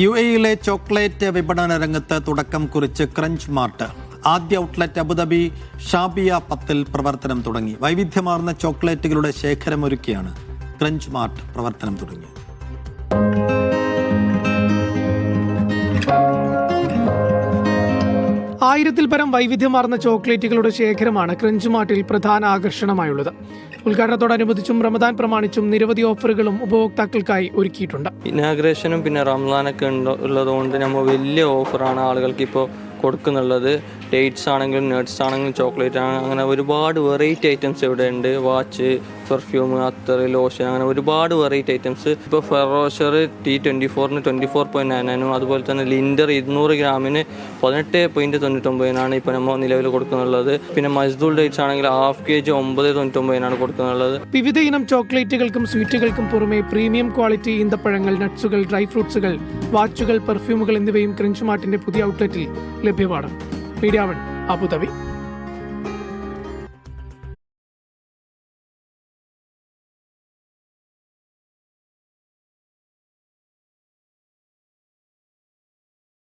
UAE-യിലെ chocolate വിപണന രംഗത്ത് തുടക്കം കുറിച്ച് ക്രഞ്ച് മാർട്ട്. ആദ്യ ഔട്ട്ലെറ്റ് അബുദാബി ഷാബിയ 10-ൽ പ്രവർത്തനം തുടങ്ങി. വൈവിധ്യമാർന്ന ചോക്ലേറ്റുകളുടെ ശേഖരമൊരുക്കിയാണ് ക്രഞ്ച് മാർട്ട് പ്രവർത്തനം തുടങ്ങിയത്. ആയിരത്തിൽ പരം വൈവിധ്യമാർന്ന ചോക്ലേറ്റുകളുടെ ശേഖരമാണ് ക്രഞ്ച് മാർട്ടിൽ പ്രധാന ആകർഷണമായുള്ളത്. ഉദ്ഘാടനത്തോടനുബന്ധിച്ചും റമദാൻ പ്രമാണിച്ചും നിരവധി ഓഫറുകളും ഉപഭോക്താക്കൾക്കായി ഒരുക്കിയിട്ടുണ്ട്. ഇനാഗ്രേഷനും പിന്നെ റംസാനൊക്കെ ഉള്ളതുകൊണ്ട് നമ്മൾ വലിയ ഓഫറാണ് ആളുകൾക്ക് ഇപ്പോൾ കൊടുക്കുന്നുള്ളത്. ഡേറ്റ്സ് ആണെങ്കിലും നട്ട്സ് ആണെങ്കിലും ചോക്ലേറ്റ് ആണെങ്കിലും അങ്ങനെ ഒരുപാട് വെറൈറ്റി ഐറ്റംസ് ഇവിടെ ഉണ്ട്. വാച്ച്, പെർഫ്യൂം, അത്തർ, ലോഷൻ, അങ്ങനെ ഒരുപാട് വെറൈറ്റി ഐറ്റംസ്. ഇപ്പോൾ ഫെറോഷർ T24-ന് 24.99, അതുപോലെ തന്നെ ലിൻഡർ 200 ഗ്രാമിന് 18.99 ഇപ്പോൾ നമ്മൾ നിലവിൽ കൊടുക്കുന്നുള്ളത്. പിന്നെ മസ്ദൂൾ ഡേറ്റ്സ് ആണെങ്കിൽ ഹാഫ് kg 9.99 കൊടുക്കുന്നുള്ളത്. വിവിധ ഇനം ചോക്ലേറ്റുകൾക്കും സ്വീറ്റുകൾക്കും പുറമെ പ്രീമിയം ക്വാളിറ്റി ഈന്തപ്പഴങ്ങൾ, നട്ട്സുകൾ, ഡ്രൈ ഫ്രൂട്ട്സുകൾ, വാച്ചുകൾ, പെർഫ്യൂമുകൾ എന്നിവയും ക്രഞ്ച് മാർട്ടിന്റെ പുതിയ ഔട്ട്ലെറ്റിൽ ലഭ്യമാണ്. Media 1 Abu Dhabi.